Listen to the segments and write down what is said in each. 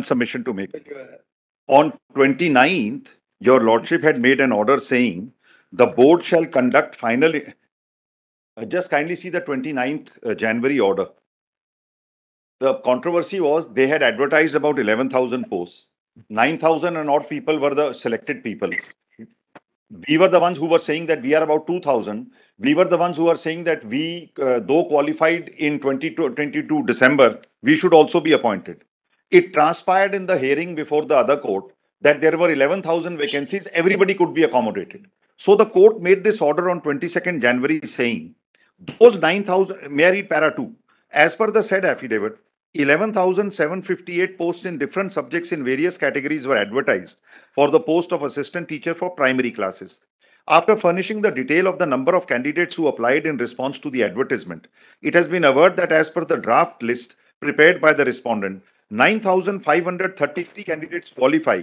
submission to make. On 29th, your lordship had made an order saying the board shall conduct final. Just kindly see the 29th January order. The controversy was they had advertised about 11,000 posts. 9,000 and odd people were the selected people. We were the ones who were saying that we are about 2,000. We were the ones who are saying that we, though qualified in 2022 December, we should also be appointed. It transpired in the hearing before the other court that there were 11,000 vacancies, everybody could be accommodated. So the court made this order on 22nd January saying, those 9,000, may I read para 2? As per the said affidavit, 11,758 posts in different subjects in various categories were advertised for the post of assistant teacher for primary classes. After furnishing the detail of the number of candidates who applied in response to the advertisement, it has been averred that as per the draft list prepared by the respondent, 9,533 candidates qualify,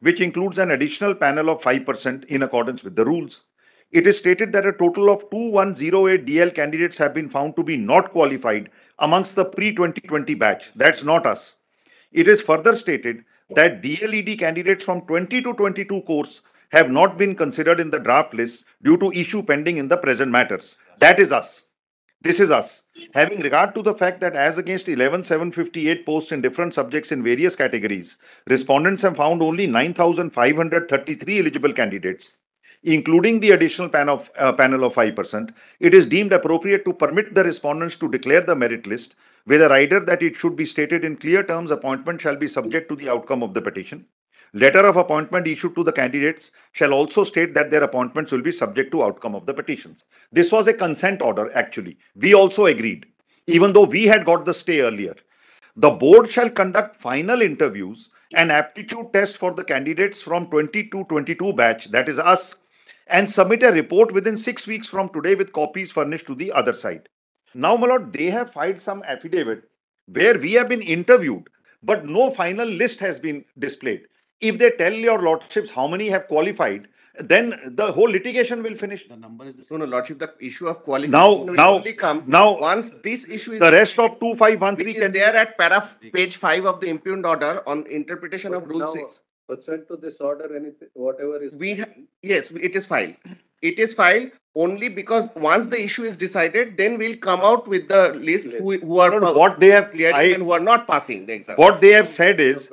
which includes an additional panel of 5% in accordance with the rules. It is stated that a total of 2108 DL candidates have been found to be not qualified amongst the pre-2020 batch. That's not us. It is further stated that DLED candidates from 20 to 22 course have not been considered in the draft list due to issue pending in the present matters. That is us. This is us. Having regard to the fact that as against 11,758 posts in different subjects in various categories, respondents have found only 9,533 eligible candidates, including the additional panel of 5%, it is deemed appropriate to permit the respondents to declare the merit list with a rider that it should be stated in clear terms appointment shall be subject to the outcome of the petition. Letter of appointment issued to the candidates shall also state that their appointments will be subject to outcome of the petitions. This was a consent order actually. We also agreed, even though we had got the stay earlier. The board shall conduct final interviews and aptitude test for the candidates from 20 to 22 batch, that is us, and submit a report within 6 weeks from today with copies furnished to the other side. Now, my lord, they have filed some affidavit where we have been interviewed, but no final list has been displayed. If they tell your lordships how many have qualified, then the whole litigation will finish. The number is no, lordship, the issue of qualification will only come once this issue is the rest of 2513 can there at page 5 of the impugned order on interpretation of rule 6. Pursuant to this order, anything, whatever is yes, it is filed. It is filed only because once the issue is decided, then we'll come out with the list who are what they have clearing and who are not passing the exam. What they have said is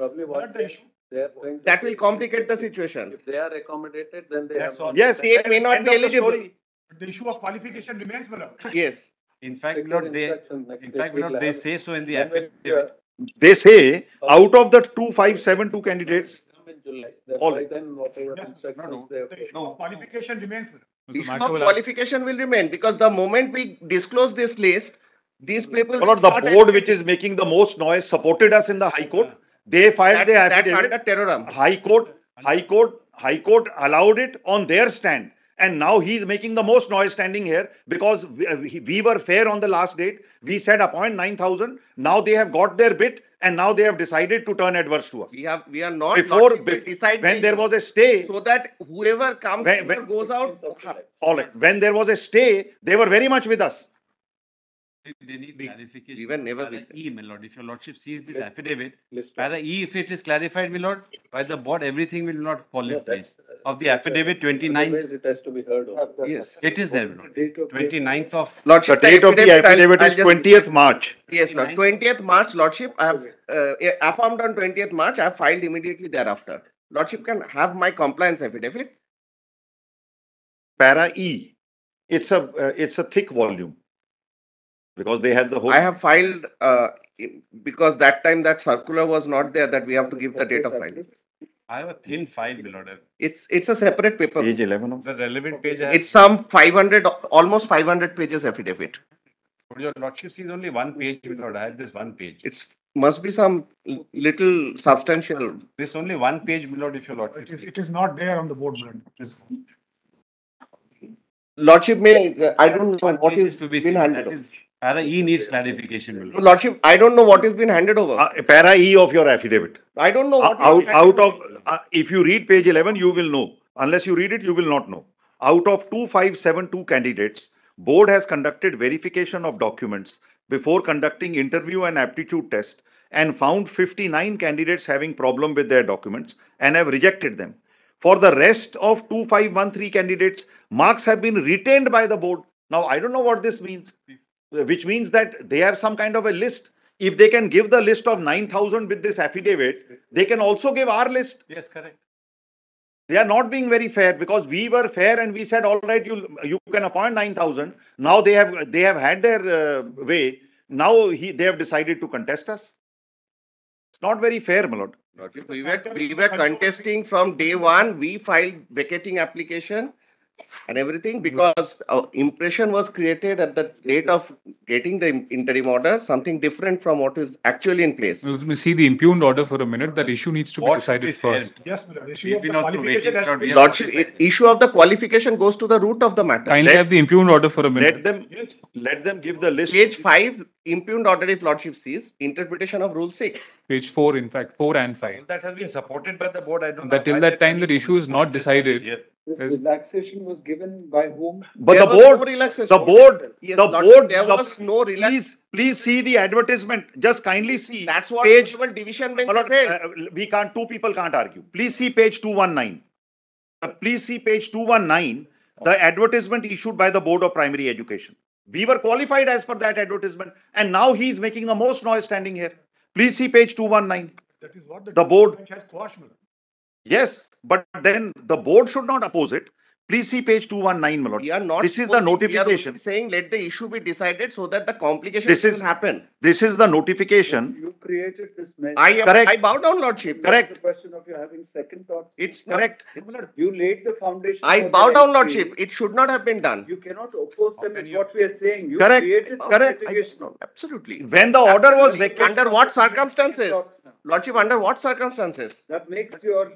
that will complicate the situation. If they are accommodated, then they have. Yes, they may not be eligible. The issue of qualification remains, madam. Yes. In fact, they say so in the affidavit. They say out of the 2572 candidates, qualification remains. The issue of qualification will remain because the moment we disclose this list, these people. The board which is making the most noise supported us in the High Court. They filed the affidavit. That's under terrorism. High Court allowed it on their stand. And now he is making the most noise standing here because we were fair on the last date. We said appoint 9,000. Now they have got their bit and now they have decided to turn adverse to us. We are not decided when there was a stay. So that whoever comes goes out. All right. When there was a stay, they were very much with us. They need clarification. We were never with E, my lord. If your lordship sees this affidavit, para E, if it is clarified, my lord, by the board, everything will not fall in place. Of the affidavit 29th. It has to be heard of. Yes. It is there, my lord. 29th of. Lordship, the date of the affidavit is 20th March. Yes, Lord. 20th March, Lordship. I have affirmed on 20th March. I have filed immediately thereafter. Lordship can have my compliance affidavit. Para E. It's a thick volume. Because they had the whole. I have filed because that time that circular was not there that we have to give the date of filing. I have a thin file, my lord. It's a separate paper. Page 11 of the relevant page. It's some 500, almost 500 pages affidavit. But your lordship sees only one page, my lord. I have this one page. It's must be some little substantial. This only one page, my lord. If your lordship. It is not there on the board, my lord. Lordship may I don't know what is been handed over. Para E needs clarification. Lordship, I don't know what has been handed over. Para E of your affidavit. I don't know what out of if you read page 11, you will know. Unless you read it, you will not know. Out of 2572 candidates, board has conducted verification of documents before conducting interview and aptitude test and found 59 candidates having problem with their documents and have rejected them. For the rest of 2513 candidates, marks have been retained by the board. Now, I don't know what this means, which means that they have some kind of a list. If they can give the list of 9,000 with this affidavit, they can also give our list. Yes, correct. They are not being very fair, because we were fair and we said, all right, you can appoint 9,000. Now they have had their way. Now they have decided to contest us. It's not very fair, my lord. We were contesting from day one. We filed vacating application and everything because our impression was created at the date of getting the interim order, something different from what is actually in place. Let me see the impugned order for a minute. That issue needs to be What should be decided fair? first. Yes, Milord. Issue We've of the been also qualification waiting has to for- be. we have- Lordship, issue of the qualification goes to the root of the matter. Kindly have the impugned order for a minute. Let them give the list. Page 5, impugned order, if Lordship sees, interpretation of Rule 6. Page 4, in fact, 4 and 5. That has been supported by the board. I don't That know till why that they time that can't issue is not decided. Yeah. This Yes. relaxation was given by whom? But There the was no board, relaxation. the board, Yes, the Lordship, board, there the- was no relaxation. please see the advertisement. Just kindly see. That's what page. Honorable Division Bench My lord, said. we can't. Two people can't argue. Please see page 219. Please see page 219. The advertisement issued by the Board of Primary Education. We were qualified as per that advertisement, and now he is making the most noise standing here. Please see page 219. That is what The board- bench has quashed, Milord. Yes, but then the board should not oppose it. Please see page 219, my lord. We are not This is the supposing- we are notification. only saying let the issue be decided so that the complication This is- doesn't happen. This is the notification. You created this mess. Correct. I bow down, Lordship. Correct. It's a question of you having second thoughts. It's Correct. You laid the foundation. I for bow the down, next Lordship. phase. It should not have been done. You cannot oppose them, How is can you- what we are saying. You Correct. created this Correct. litigation. Absolutely. When the order was vacated, Under what circumstances? Thoughts now. Lordship, under what circumstances? That makes your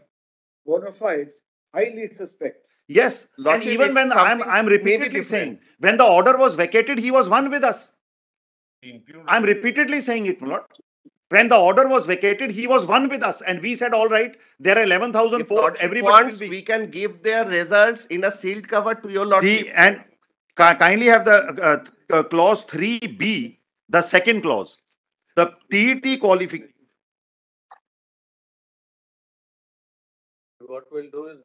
bona fides highly suspect. yes, and Lordship, even it's when something I'm maybe repeatedly different. saying, when the order was vacated, he was one with us. I'm repeatedly saying it, my lord. When the order was vacated, he was one with us, and we said, all right, there are 11,000 If posts. Lordship Everybody wants, will be. we can give their results in a sealed cover to your Lordship. And kindly have the clause 3B, the second clause, the TET qualification. What we'll do is,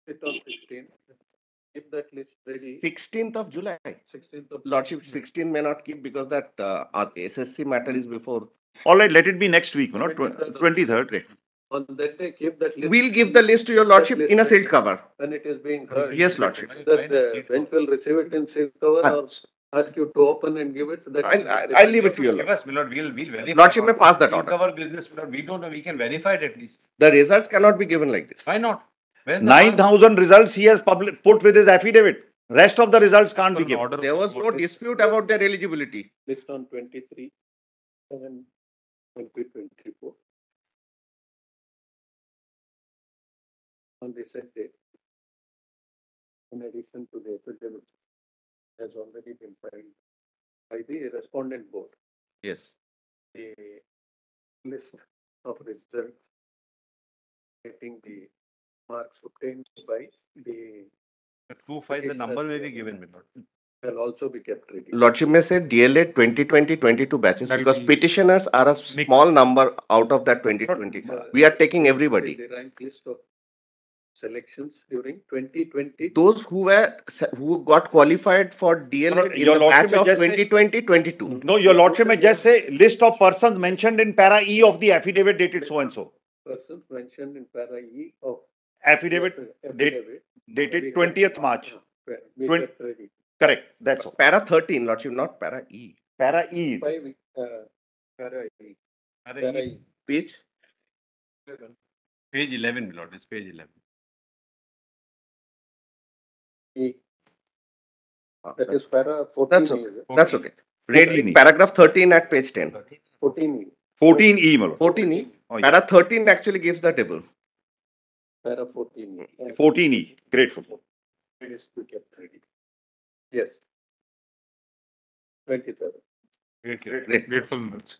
sit on 16th, keep that list ready, 16th of July. 16th of. Lordship, 16 may not keep because that SSC matter is before. All right, let it be next week, my lord, 23rd. 23rd. On that day, keep that list. We'll give the list to your Lordship in a sealed cover. When it is being heard. Yes, Lordship. That bench will receive it in sealed cover or ask you to open and give it. That I'll leave it to you, Give Lord. us, my lord, we'll verify. Lordship may pass that We'll order. cover business, my lord. We don't know, we can verify it at least. The results cannot be given like this. Why not? Where's the mark? 9,000 results he has put with his affidavit. Rest of the results can't be An given. order There was no dispute about their eligibility. List on 23/7/2024. On the said date. In addition to the affidavit has already been filed by the respondent board. Yes. The list of results getting the marks obtained by the Two five, the number may be given, my lord. will also be kept ready. Lordship may say DLA 2020-22 batches That'll because be- petitioners are a small number out of that 2020. We are taking everybody. The rank list of selections during 2020. Those who got qualified for DLA in Your the Lordship batch may of just say- 2020-22. No, your lordship may just say list of persons mentioned in para E of the affidavit dated so and so. Persons mentioned in para E of Affidavit affidavit. dated 20th March. Be 20 kept ready. Correct. That's all. Para 13, Lordship, not para E. Para E. Five, para E. Para E. Page? Page 11, my lord, it's page 11. E. That is para 14. That's okay. That's okay. Read 14E. paragraph 13 at page 10. 14E. 14E, my lord. 14E. Oh, yeah. Para 13 actually gives the table. Para 14E. 14E. Grateful. It is to be kept ready. Yes. 23rd. Grateful minutes.